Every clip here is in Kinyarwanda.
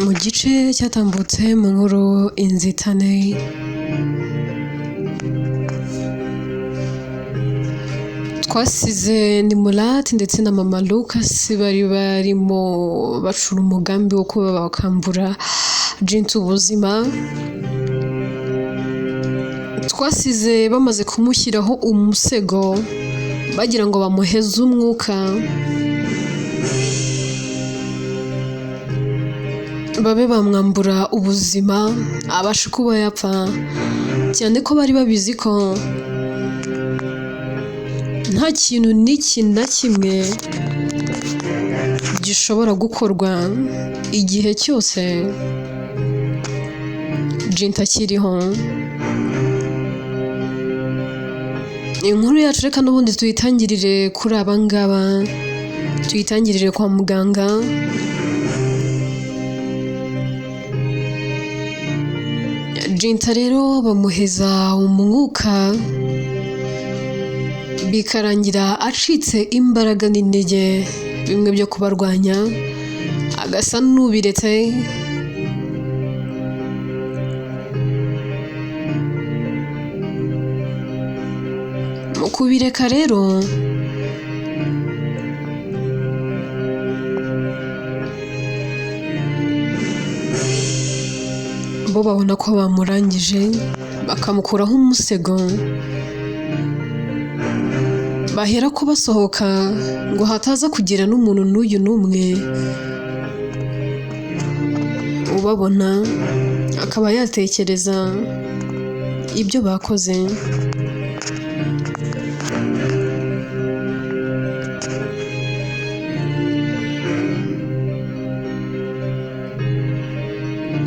mu gice cyatambutse mu nkuru inzitane twasize Nimurati ndetse na mama Lucas bari barimo bacura umugambi wo kuba bakambura Jintu ubuzima. Twasize bamaze kumushyiraho umusego bagira ngo bamuheze umwuka babe bamwambura ubuzima abasha kuba yapfa, cyane ko bari babizi ko nta kintu n'iki na kimwe gishobora gukorwa igihe cyose Jintu akiriho. Inkuru yacu reka n'ubundi tuyitangirire kuri aba ngaba, tuyitangirire kwa muganga. Jintu rero bamuheza umwuka bikarangira acitse imbaraga n'intege bimwe byo kubarwanya, agasa n'ubiretse. Mu kubireka rero bo babona ko bamurangije bakamukuraho umusego, bahera ko basohoka ngo hataza kugira n'umuntu n'uyu n'umwe ubabona akaba yatekereza ibyo bakoze.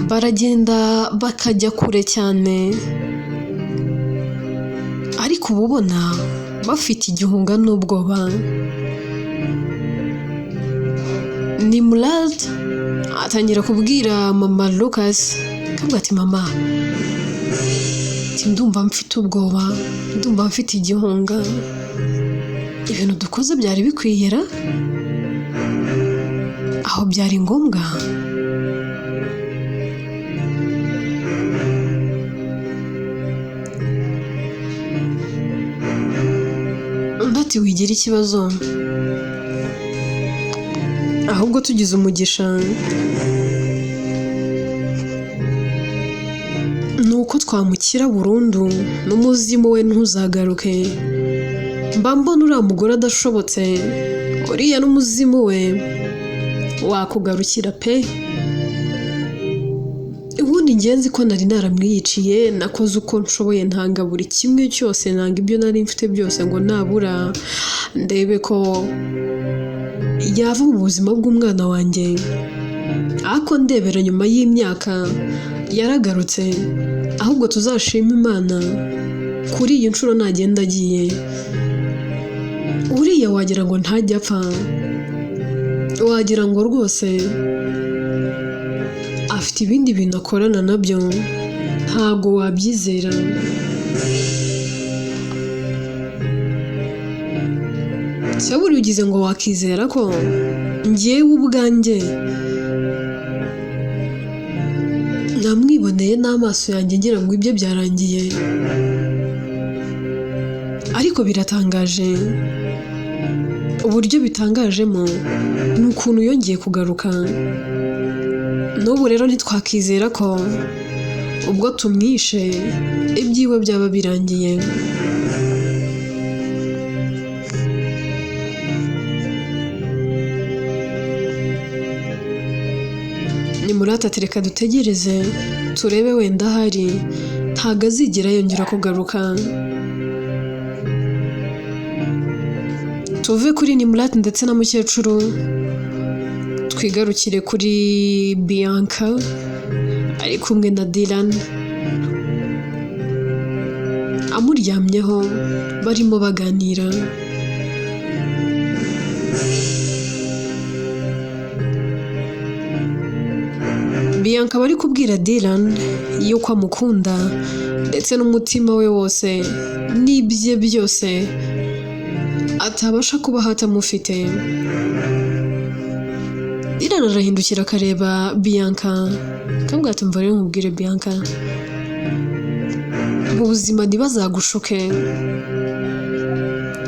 Baragenda bakajya kure cyane, ariko uba ubona bafite igihunga n'ubwoba. Nimurati atangira kubwira mama Lucas akavuga ati mama, ndumva mfite ubwoba, ndumva mfite igihunga, ibintu dukoze byari bikwiyera aho byari ngombwa. Ati wigira ikibazo, ahubwo tugize umugisha ni uko twamukira burundu n'umuzimu we ntuzagaruke. Mba mbona uriya mugore adashobotse, uriya n'umuzimu we wakugarukira pe. Ubundi ngenzi ko nari naramwiyiciye, nakoze uko nshoboye, ntanga buri kimwe cyose, ntanga ibyo nari mfite byose ngo nabura ndebe ko yava mu buzima bw'umwana wanjye. Ariko ndebera nyuma y'imyaka yaragarutse, ahubwo tuzashima Imana kuri iyi nshuro nagenda agiye. Uriya wagira ngo ntajya apfa, wagira ngo rwose afite ibindi bintu akorana nabyo, ntago wabyizera. Cyaburi ugize ngo wakizera ko njyewe ubwanjye namwiboneye n'amaso yanjye ngira ngo ibyo byarangiye. Ariko biratangaje, uburyo bitangajemo ni ukuntu yongeye kugaruka. N'ubu rero ntitwakizera ko ubwo tumwishe ibyiwe byaba birangiye. Nimurati ati reka dutegereze turebe, wenda hari ntago azigera yongera kugaruka. Tuve kuri Nimurati ndetse na mukecuru twigarukire kuri Bianca ari kumwe na Dylan amuryamyeho barimo baganira. Bianca bari kubwira Dylan yuko amukunda ndetse n'umutima we wose n'ibye byose atabasha kuba hatamufite. Dylan arahindukira akareba Bianca akambwira ati mva rero nkubwire Bianca, mu buzima ntibazagushuke,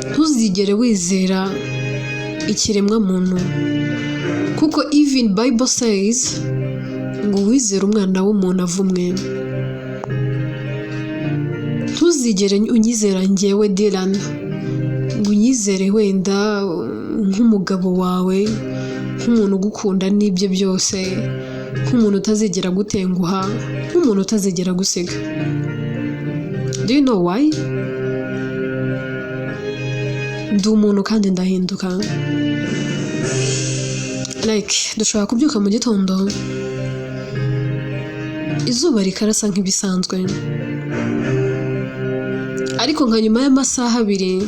ntuzigere wizera ikiremwa muntu, kuko even Bible says ngo wizere umwana w'umuntu avumwe. Ntuzigere unyizera njyewe Dylan, ngo unyizere wenda nk'umugabo wawe, nk'umuntu ugukunda n'ibyo byose, nk'umuntu utazigera gutenguha, nk'umuntu utazigera gusiga. Do you know why? Ndi umuntu kandi ndahinduka. Like dushobora kubyuka mu gitondo izuba rikarasa nk'ibisanzwe, ariko nka nyuma y'amasaha 2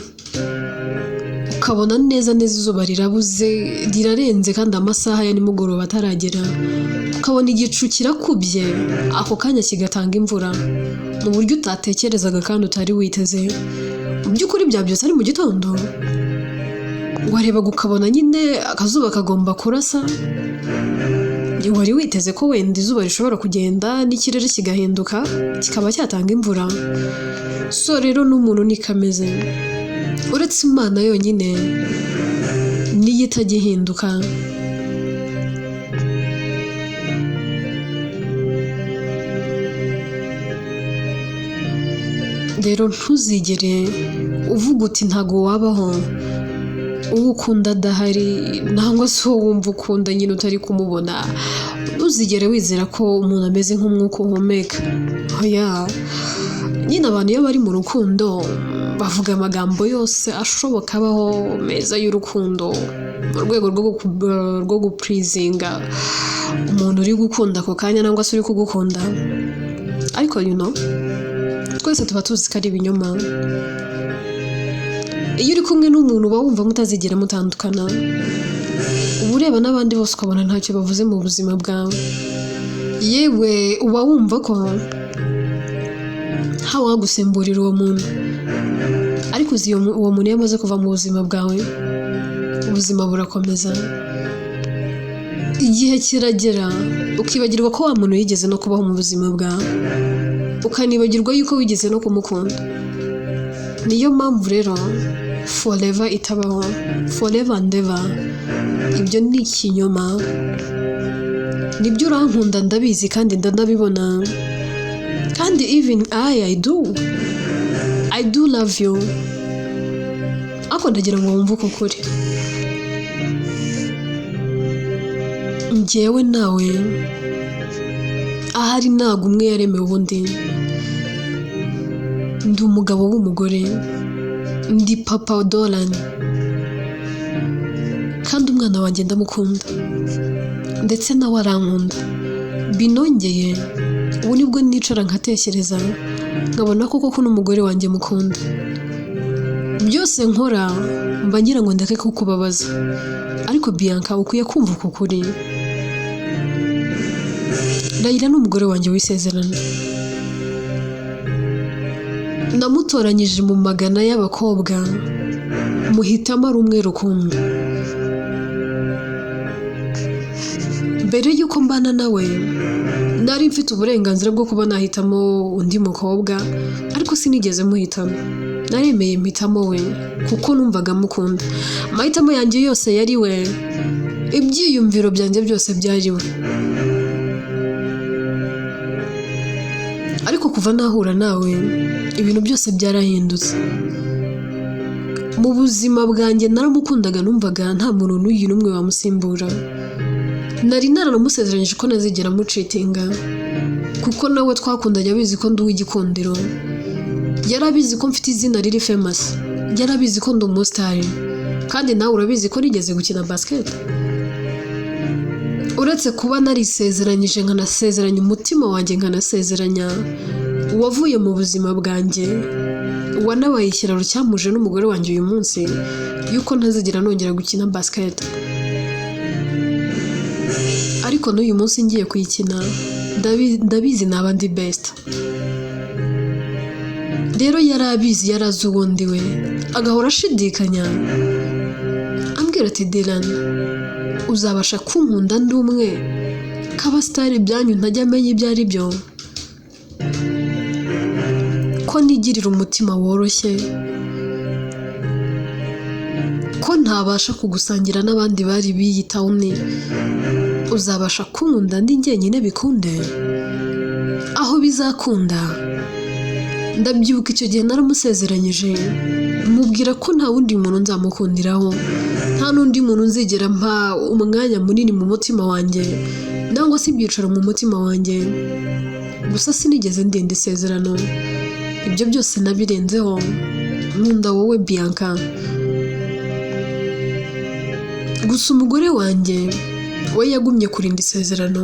ukabona neza izuba rirabuze, rirarenze kandi amasaha ya nimugoroba ataragera, ukabona igicu kirakubye, ako kanya kigatanga imvura mu buryo utatekerezaga kandi utari witeze. Mu by'ukuri bya byose ari mu gitondo, wareba ukabona nyine akazuba kagomba kurasa, wari witeze ko wenda izuba rishobora kugenda n'ikirere kigahinduka kikaba cyatanga imvura. So rero n'umuntu nikameze, uretse Imana yonyine niyo itajya ihinduka. Rero ntuzigere uvuga uti ntago wabaho uwo ukunda adahari, nangwa se uwo wumva ukunda nyine utari kumubona. Ntuzigere wizera ko umuntu ameze nk'umwuka uhumeka. Oya, nyine abantu iyo bari mu rukundo bavuga amagambo yose ashoboka abaho meza y'urukundo, mu rwego rwo gupurizinga umuntu uri gukunda ako kanya nangwa se uri kugukunda. Ariko twese tuba tuzi ko ari ibinyoma. Iyo uri kumwe n'umuntu uba wumva mutazigera mutandukana, uba ureba n'abandi bose ukabona ntacyo bavuze mu buzima bwawe, yewe uba wumva ko ntawagusemburira uwo muntu. Ariko uzi uwo muntu iyo amaze kuva mu buzima bwawe, ubuzima burakomeza. Igihe kiragera ukibagirwa ko wa muntu yigeze no kubaho mu buzima bwawe, ukanibagirwa yuko wigeze no kumukunda. Niyo mpamvu rero forever itabaho, forever and ever. Ibyo ni ikinyoma. Nibyo urankunda ndabizi kandi ndanabibona, kandi even I do love you. Ako ndagira ngo wumve uko kuri. Njyewe nawe ahari ntago umwe yaremewe ubundi. Ndi umugabo w'umugore, ndi papa Dolan, kandi umwana wanjye ndamukunda, ndetse nawe arankunda. Binongeye ubu nibwo nicara nkatekereza nkabona koko n'umugore wanjye mukunda. Byose nkora mba ngira ngo ndeke kukubabaza, ariko Bianca ukwiye kumva uko kuri. Raila n'umugore wanjye w'isezerano, namutoranyije mu magana y'abakobwa, muhitamo ari umwe rukumbi. Mbere y'uko mbana nawe nari mfite uburenganzira bwo kuba nahitamo undi mukobwa, ariko sinigeze muhitamo. Naremeye mpitamo we kuko numvaga mukunda. Amahitamo yanjye yose yari we, ibyiyumviro byanjye byose byari we. Ariko kuva nahura nawe ibintu byose byarahindutse. Mu buzima bwanjye naramukundaga, numvaga nta muntu n'uyu n'umwe wamusimbura. Nari naramusezeranyije ko ntazigera mucitinga, kuko nawe twakundanye abizi ko ndi uw'igikundiro. Yarabizi ko mfite izina riri famous, yarabizi ko ndi umustar, kandi nawe urabizi ko nigeze gukina basket. Uretse kuba narisezeranyije nkanasezeranya umutima wanjye, nkanasezeranya uwavuye mu buzima bwanjye, wanabaye ikiraro cyamuje n'umugore wanjye uyu munsi, yuko ntazigera nongera gukina basket. Ariko n'uyu munsi ngiye kuyikina ndabizi naba ndi best. Rero yarabizi, yarazi uwo ndi we, agahora ashidikanya ambwira ati Dylan uzabasha kunkunda ndi umwe k'abasitari byanyu ntajya amenya ibyo ari byo, ko nigirira umutima woroshye, ko ntabasha kugusangira n'abandi bari b'iyi tawuni, uzabasha kunkunda ndi njyenyine bikunde? Aho bizakunda, ndabyibuka icyo gihe naramusezeranyije mubwira ko nta wundi muntu nzamukundiraho, nta n'undi muntu nzigera mpa umwanya munini mu mutima wanjye nangwa se ibyicaro mu mutima wanjye. Gusa sinigeze ndenda isezerano, ibyo byose nabirenzeho. Nkunda wowe Bianca, gusa umugore wanjye we yagumye kurinda isezerano.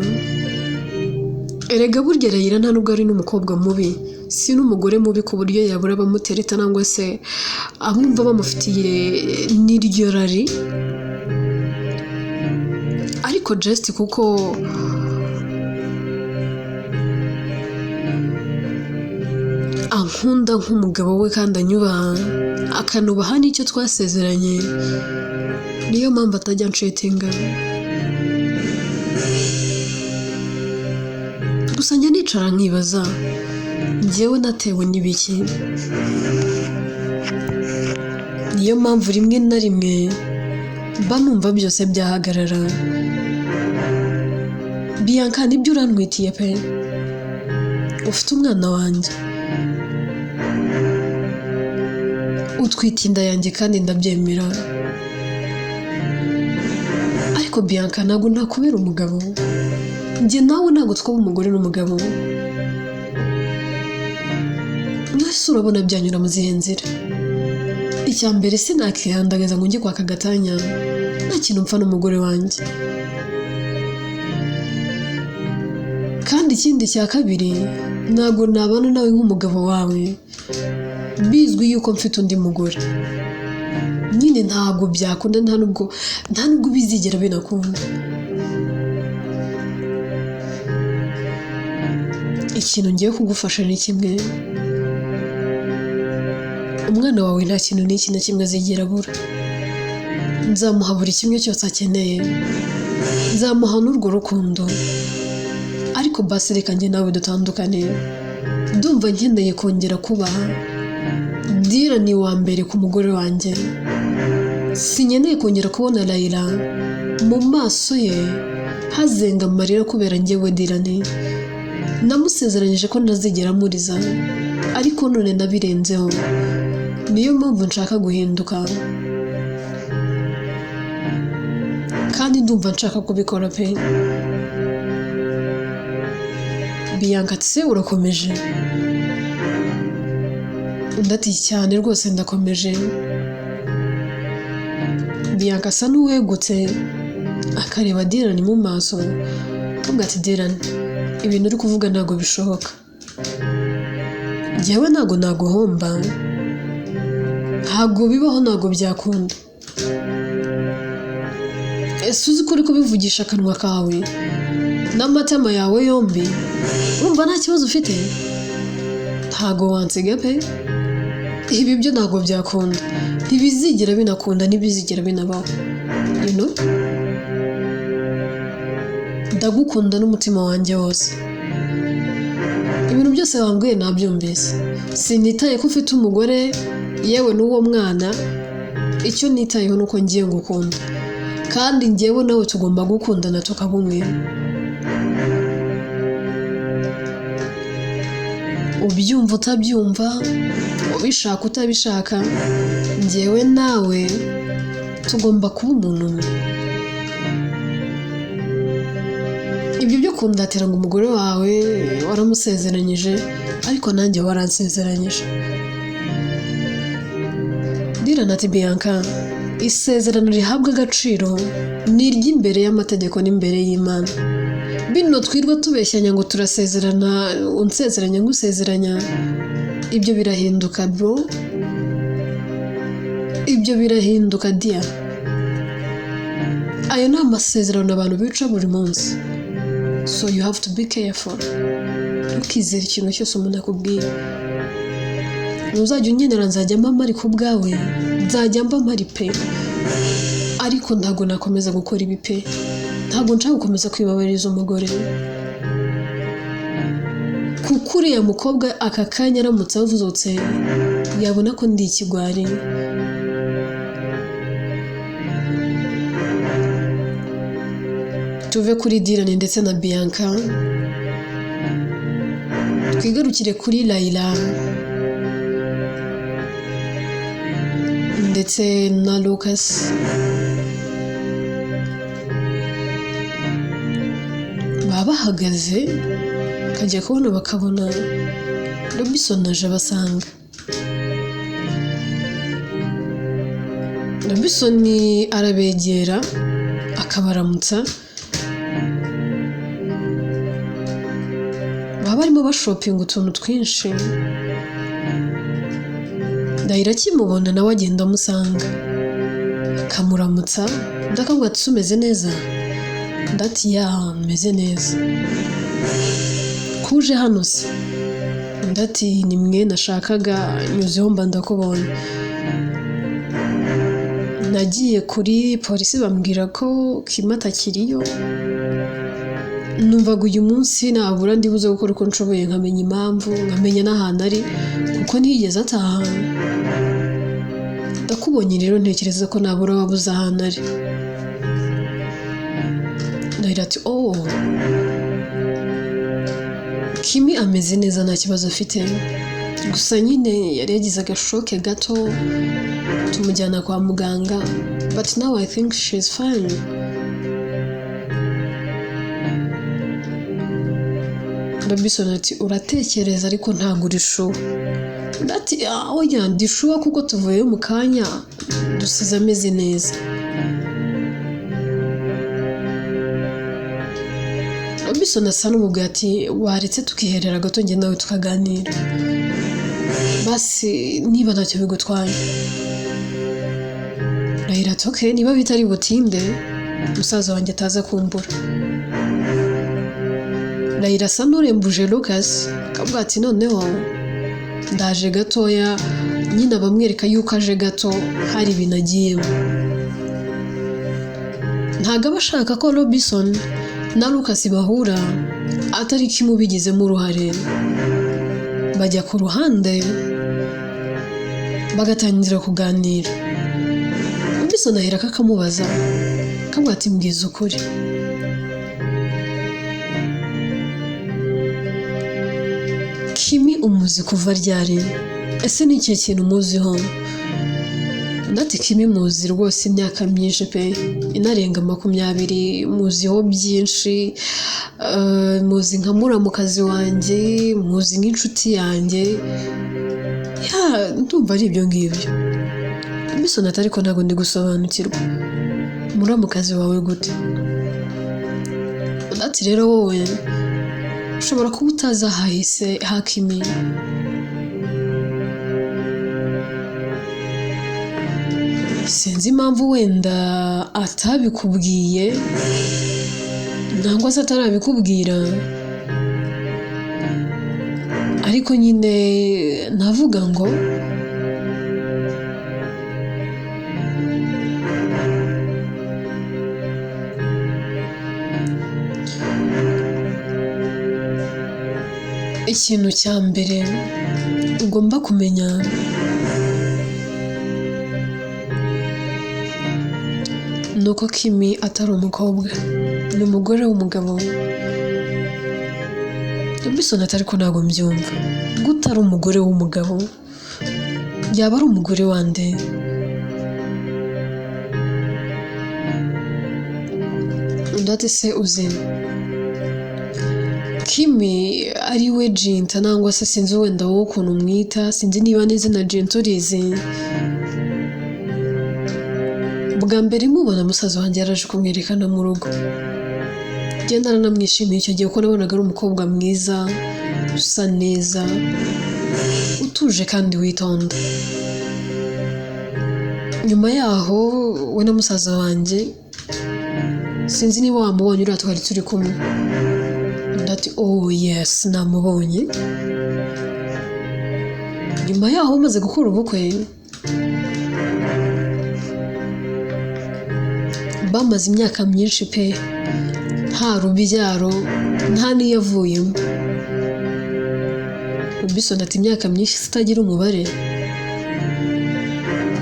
Erega burya Rayira nta nubwo ari n'umukobwa mubi, si n'umugore mubi ku buryo yabura abamutereta nangwa se abumva bamufitiye n'iryo rari, ariko just kuko ankunda nk'umugabo we kandi anyubaha akanubaha n'icyo twasezeranye, niyo mpamvu atajya anshetinga. Gusa njya nicara nkibaza njyewe natewe n'ibiki. Niyo mpamvu rimwe na rimwe mba numva byose byahagarara. Bianca, nibyo urantwitiye pe, ufite umwana wanjye, utwite inda yanjye kandi ndabyemera, ariko Bianca ntabwo nakubera umugabo. Njye nawe ntabwo twaba umugore n'umugabo. Mwese urabona byanyura mu zihe nzira? Icya mbere sinakihandagaza ngo njye kwaka gatanya, nta kintu mpfa n'umugore wanjye. Kandi ikindi cya kabiri, ntabwo nabana nawe nk'umugabo wawe bizwi yuko mfite undi mugore. Nyine ntabwo byakunda, nta nubwo bizigera binakunda. Ikintu ngiye kugufasha ni kimwe, umwana wawe nta kintu n'iki na kimwe azigera abura. Nzamuha buri kimwe cyose akeneye, nzamuha n'urwo rukundo, ariko basi reka njye nawe dutandukane. Ndumva nkeneye kongera kubaha. Dira ni wa mbere ku mugore wanjye, sinkeneye kongera kubona Rayira mu maso ye hazenga amarira kubera njyewe Dira. Namusezeranyije ko ntazigera amuriza, ariko none nabirenzeho. Niyo mpamvu nshaka guhinduka, kandi ndumva nshaka kubikora pe. Bianca, se urakomeje? Ndati cyane rwose ndakomeje. Bianca asa n'uwegutse akareba Dylan mu maso, avuga ati Dylan, ibintu uri kuvuga ntabwo bishoboka. Njyewe ntabwo naguhomba, ntabwo bibaho, ntabwo byakunda. Ese uzi ko uri kubivugisha akanwa kawe n'amatama yawe yombi, urumva nta kibazo ufite? Ntabwo wansiga pe, ibi byo ntabwo byakunda, ntibizigera binakunda, ntibizigera binabaho. Ndagukunda n'umutima wanjye wose. Ibintu byose wambwiye nabyumvise, sinitaye ko ufite umugore yewe n'uwo mwana. Icyo nitayeho nuko ngiye ngukunda, kandi njyewe nawe tugomba gukundana tukaba umwe. Ubyumva utabyumva, ubishaka utabishaka, njyewe nawe tugomba kuba umuntu umwe. Ibyo byo kundatira ngo umugore wawe waramusezeranyije, ariko nanjye waransezeranyije. Dylan ati Bianca, isezerano rihabwa agaciro ni iry'imbere y'amategeko n'imbere y'Imana. Bino twirwa tubeshyanya ngo turasezerana, unsezeranya ngusezeranya, ibyo birahinduka bro, ibyo birahinduka dia. Ayo ni amasezerano abantu bica buri munsi, so you have to be careful. Ntukizere ikintu cyose umuntu akubwiye. Ntuzajya unyenera nzajya mba mpari ku bwawe, nzajya mba mpari pe, ariko ntabwo nakomeza gukora ibi pe, ntabwo nshaka gukomeza kwibabaririza umugore, kuko uriya mukobwa aka kanya aramutse avuzotse yabona ko ndi ikigwari. Tuve kuri Dylan ndetse na Bianca, twigarukire kuri Layla ndetse na Lucas. Baba bahagaze kajya kubona bakabona Robinson aje basanga. Robinson arabegera akabaramutsa, baba barimo bashopinga utuntu twinshi. Ndahira akimubona nawe agenda amusanga akamuramutsa, ndakabwira ati umeze neza, ndati ya meze neza, kuje hano se, ndati ni mwe nashakaga nyuzeho mba ndakubonye. Nagiye kuri polisi bambwira ko Kim atakiriyo, numvaga uyu munsi nabura ndibuze gukora uko nshoboye nkamenya impamvu, nkamenya n'ahantu ari kuko ntiyigeze ataha. Ndakubonye rero ntekereza ko nabura wabuze ahantu ari. Ndahira ati oh, Kim ameze neza nta kibazo afite, gusa nyine yari yagize agashoke gato tumujyana kwa muganga, but now I think she's fine. Robinson ati uratekereza ariko ntabwo uri sure. Ndati oya ndi sure kuko tuvuye mu kanya dusize ameze neza. Robinson asa n'umubwira ati waretse tukiherera gato njye nawe tukaganira, basi niba ntacyo bigutwaye. Layla ati okay, niba bitari butinde musaza wanjye ataza kumbura. Layla asa n'urembuje Lucas akavuga ati noneho ndaje gatoya, nyine bamwereka yuko aje gato hari ibintu agiyemo. Ntago aba ashaka ko Robinson na Lucas bahura atari Kim ubigizemo uruhare. Bajya ku ruhande bagatangira kuganira. Robinson ahera akamubaza akavuga ati mbwiza ukuri, Kim umuzi kuva ryari? Ese ni ikihe kintu umuziho? Ndati Kim muzi rwose imyaka myinshi pe, inarenga 20, muziho byinshi, muzi nka muramukazi wanjye, muzi nk'inshuti yanjye, ya ndumva ari ibyo ngibyo. Robinson ati ariko ntabwo ndi gusobanukirwa, muramukazi wawe gute? Ndati rero wowe ushobora kuba utazi ahahise ha Kim. Sinzi impamvu wenda atabikubwiye nangwa se atarabikubwira, ariko nyine navuga ngo ikintu cya mbere ugomba kumenya nuko Kim atari umukobwa, ni umugore w'umugabo. Robinson ati ariko ntabwo mbyumva, gute ari umugore w'umugabo? Yaba ari umugore wande? Ndati se uzi Kim ari we Jinta nangwa se sinzi wenda wowe ukuntu umwita, sinzi niba n'izina Jinta urizi. Bwa mbere mubona musaza wanjye yaraje kumwerekana mu rugo, genda naramwishimiye icyo gihe kuko nabonaga ari umukobwa mwiza, usa neza, utuje kandi witonda. Nyuma yaho we na musaza wanjye sinzi niba wamubonye, uriya twari turi kumwe. Ndati oh yes namubonye. Nyuma yaho umaze gukora ubukwe bamaze imyaka myinshi pe, nta rubyaro nta n'iyavuyemo. Robinson ati imyaka myinshi itagira umubare.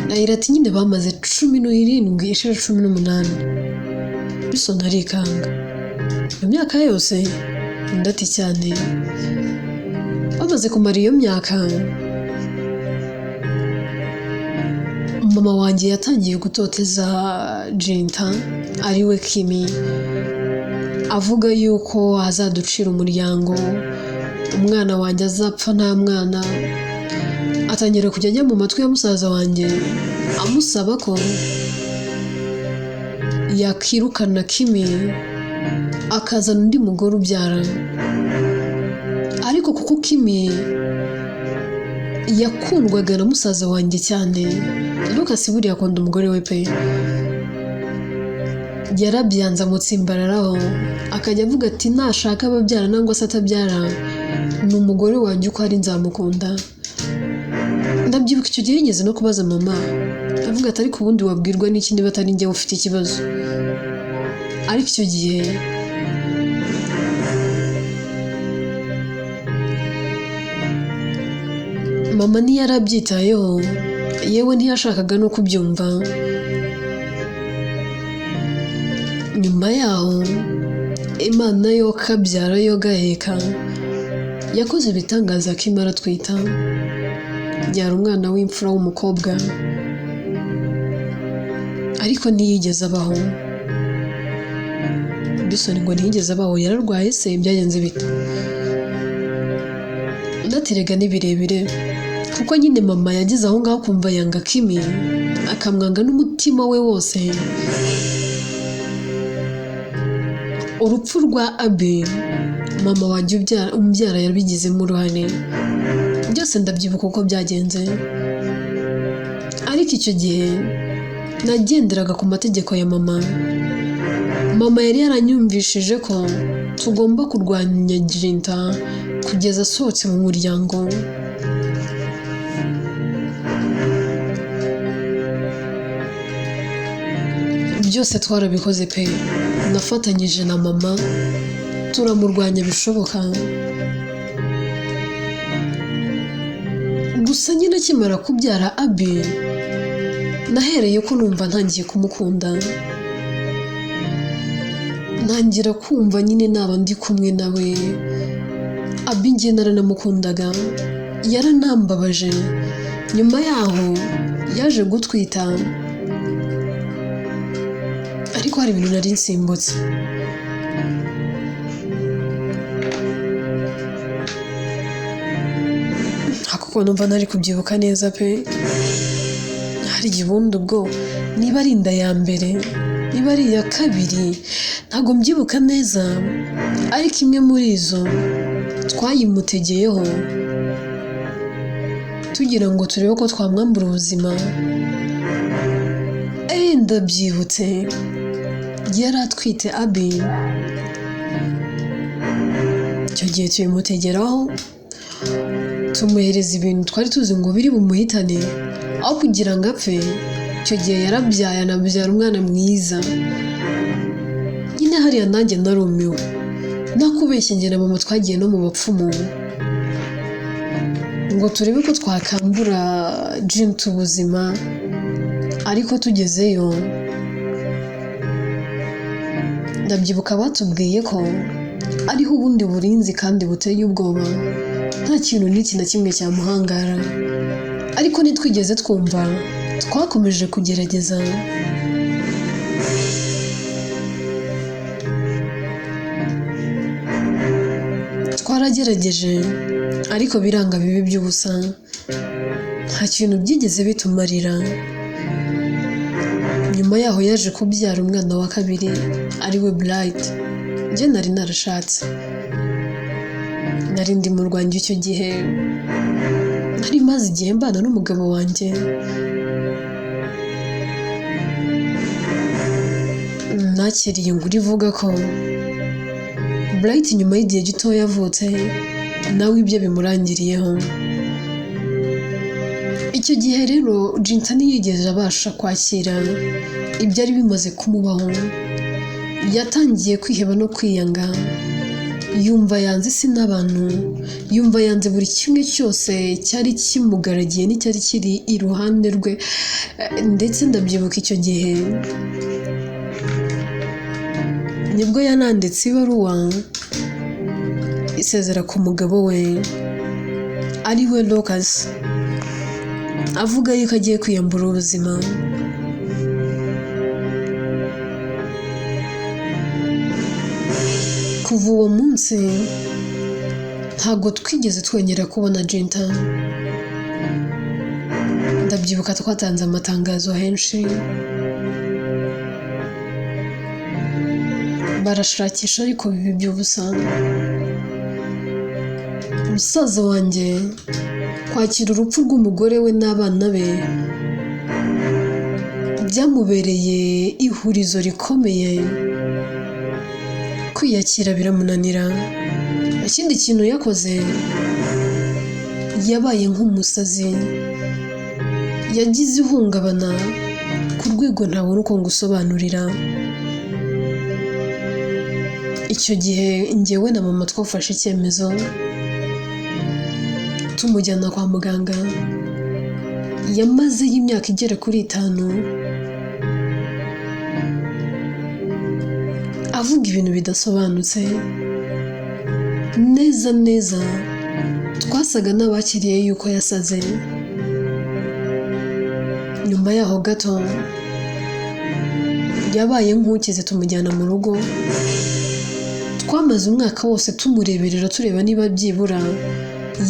Raila ati nyine bamaze 17 ishira 18. Robinson arikanga, iyo myaka yose? Undi ati cyane, bamaze kumara iyo myaka. Mama wanjye yatangiye gutoteza Jinta ariwe Kimi, avuga yuko azaducira umuryango, umwana wanjye azapfa nta mwana. Atangira kujya ajya mu matwi ya musaza wanjye amusaba ko yakirukana Kimi akazana undi mugore ubyara. Ariko kuko Kimi yakundwaga na musaza wanjye cyane, Lucas buriya akunda umugore we pe, yarabyanze amutsimbararaho, akajya avuga ati nashaka ababyara nangwa se atabyara ni umugore wanjye uko ari nzamukunda. Ndabyibuka icyo gihe yigeze no kubaza mama, avuga ati ariko ubundi wabwirwa n'iki niba atari njye ufite ikibazo? Ariko icyo gihe mama ntiyarabyitayeho, yewe ntiyashakaga no kubyumva. Nyuma yaho Imana yo kabyara yo gaheka yakoze ibitangaza ko imara twita, byara umwana w'imfura w'umukobwa, ariko ntiyigeze abaho. Robinson ngo ntiyigeze abaho, yararwaye se byagenze bite? Ndatirega ni birebire, kuko nyine mama yageze aho ngaho kumva yanga Kimi, akamwanga n'umutima we wose. Urupfu rwa Abe mama wanjye umbyara yabigizemo uruhare, byose ndabyibuka uko byagenze. Ariko icyo gihe nagenderaga ku mategeko ya mama. Mama yari yaranyumvishije ko tugomba kurwanya Jinta kugeza asohotse mu muryango. Byose twarabikoze pe, nafatanyije na mama turamurwanya bishoboka. Gusa nyine akimara kubyara Abi, nahereye ko numva ntangiye kumukunda. Ntangira kumva nyine naba ndi kumwe nawe. Abi njye naranamukundaga, yaranambabaje. Nyuma yaho yaje gutwita, ariko hari ibintu nari nsimbutse. Kuko numva nari kubyibuka neza pe. Hari igibundi ubwo niba ari inda ya mbere, niba ari iya kabiri, ntabwo mbyibuka neza, ariko imwe muri izo twayimutegeyeho tugira ngo turebe ko twamwambura ubuzima. Ndabyibutse yari atwite Abi, icyo gihe tubimutegeraho tumuhereza ibintu twari tuzi ngo biri bumuhitane, aho kugira ngo apfe. Icyo gihe yarabyaye, anabyara umwana mwiza. Nyine hariya nanjye narumiwe, nakubeshye njye na mama twagiye no mu bapfumu ngo turebe ko twakambura Jinta ubuzima. Ariko tugezeyo ndabyibuka batubwiye ko ariho ubundi burinzi kandi buteye ubwoba, nta kintu n'iki na kimwe cyamuhangara. Ariko ntitwigeze twumva, twakomeje kugerageza. Twaragerageje ariko biranga bibi by'ubusa, nta kintu byigeze bitumarira. Nyuma yaho yaje kubyara umwana wa kabiri ariwe Bright. Njye nari narashatse, nari ndi mu Rwanda icyo gihe, nari maze igihe mbana n'umugabo wanjye. Nakiriye inkuru ivuga ko Bright nyuma y'igihe gito yavutse nawe ibyo bimurangiriyeho. Icyo gihe rero Jinta ntiyigeze abasha kwakira ibyari bimaze kumubaho. Yatangiye kwiheba no kwiyanga, yumva yanze isi n'abantu, yumva yanze buri kimwe cyose cyari kimugaragiye n'icyari kiri iruhande rwe. Ndetse ndabyibuka icyo gihe nibwo yananditse ibaruwa isezera ku mugabo we ari we Lucas, avuga yuko agiye kwiyambura ubuzima. Kuva uwo munsi ntabwo twigeze twongera kubona Jinta. Ndabyibuka twatanze amatangazo henshi, barashakisha ariko bibi by'ubusa. Musaza wanjye kwakira urupfu rw'umugore we n'abana be byamubereye ihurizo rikomeye. Kwiyakira biramunanira. Ikindi kintu yakoze, yabaye nk'umusazi, yagize ihungabana ku rwego ntabona uko ngusobanurira. Icyo gihe njyewe na mama twafashe icyemezo tumujyana kwa muganga. Yamazeyo imyaka igera kuri 5 avuga ibintu bidasobanutse. Neza neza twasaga n'abakiriye yuko yasaze. Nyuma yaho gato yabaye nk'ukize, tumujyana mu rugo. Twamaze umwaka wose tumureberera tureba niba byibura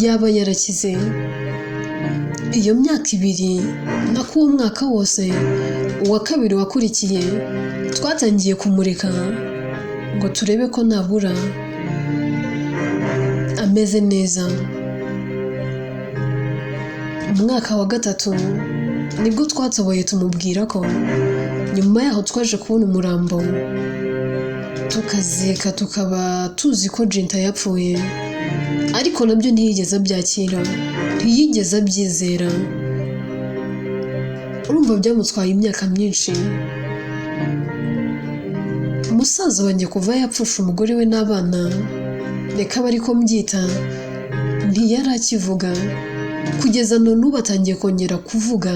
yaba yarakize. Iyo myaka 2 nako uwo mwaka wose, uwa kabiri wakurikiye twatangiye kumureka ngo turebe ko nabura ameze neza. Umwaka wa 3 nibwo twatsoboye tumubwira ko nyuma yaho twaje kubona umurambo, tukazeka tukaba tuzi ko Jinta yapfuye. Ariko nabyo ntiyigeze abyakira, ntiyigeze abyizera. Urumva byamutwaye imyaka myinshi. Umusaza wanjye kuva yapfusha umugore we n'abana, reka bari ko mbyita, ntiyari akivuga. Kugeza none ubu atangiye kongera kuvuga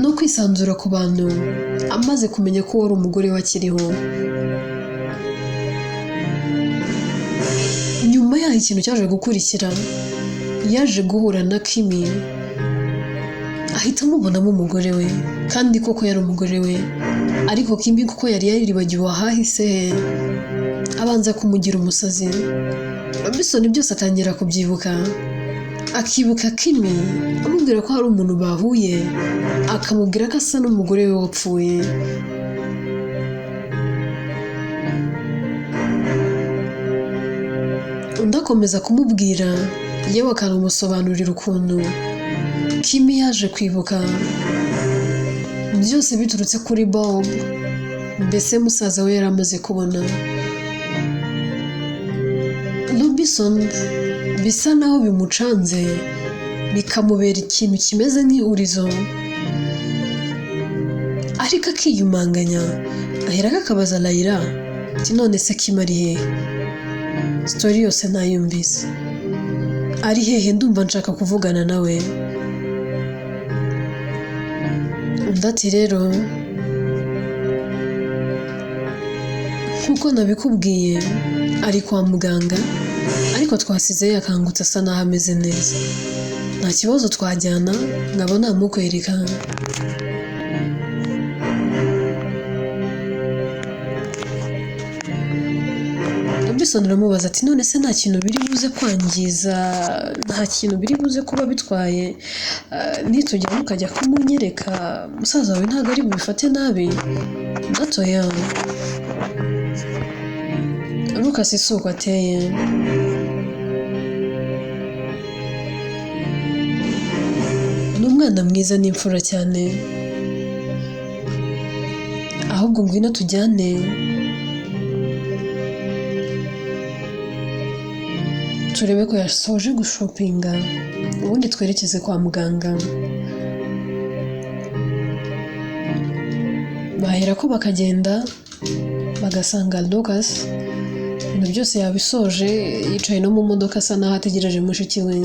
no kwisanzura ku bantu, amaze kumenya ko wari umugore we akiriho. Nyuma yaho ikintu cyaje gukurikira, yaje guhura na Kimi, ahita amubonamo umugore we, kandi koko yari umugore we. Ariko Kimi kuko yari yaribagiwe ahahise he, abanza kumugira umusazi. Bisoni byose atangira kubyibuka, akibuka Kimi amubwira ko hari umuntu bahuye, akamubwira ko asa n'umugore we wapfuye. Undi akomeza kumubwira, yewe akanamusobanurira ukuntu Kimi yaje kwibuka byose biturutse kuri Bob. Mbese musaza we yari amaze kubona. Robinson bisa naho bimucanze, bikamubera ikintu kimeze nk'ihurizo. Ariko akiyumanganya, ahera akabaza Layla ati none se Kim ari hehe? Story yose nayumvise. Ari hehe? Ndumva nshaka kuvugana nawe. Undi ati rero nkuko nabikubwiye ari kwa muganga, ariko twasize yakangutse asa naho ameze neza. Nta kibazo twajyana ngabo namukwereka. Robinson aramubaza ati none se nta kintu biri buze kwangiza, nta kintu biri buze kuba bitwaye nitujya mukajya kumunyereka, musaza wawe ntabwo ari bubifate nabi gatoya. Lucas isuko ateye. Ni umwana mwiza n'imfura cyane, ahubwo ngwino tujyane turebe ko yasoje gushopinga, ubundi twerekeze kwa muganga. bahera ko bakagenda bagasanga Lucas ibintu byose yabisoje yicaye no mu modoka asa naho ategereje mushiki we.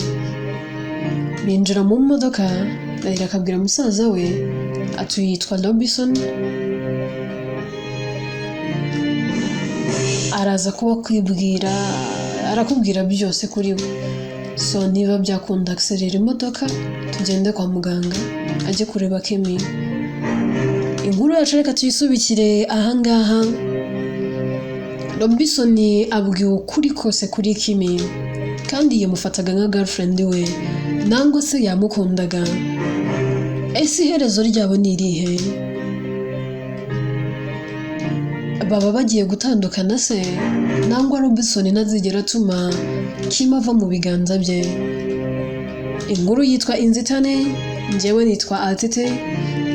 Binjira mu modoka Raila akabwira musaza we ati yitwa Robinson, araza kuba kwibwira arakubwira byose kuri we. So niba byakunda akserera imodoka tugende kwa muganga ajye kureba Kemi. Inkuru yacu reka tuyisubikire ahangaha. Robinson abwiwe ukuri kose kuri Kemi kandi yamufataga nka girlfriend we nangwa se yamukundaga. Ese iherezo ryabo ni irihe? Baba bagiye gutandukana se nangwa Robinson ntazigera atuma Kim ava mu biganza bye? Inkuru yitwa Inzitane, njyewe nitwa Atete,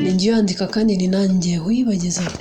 ni njye yandika kandi ni nanjye wibagezaho.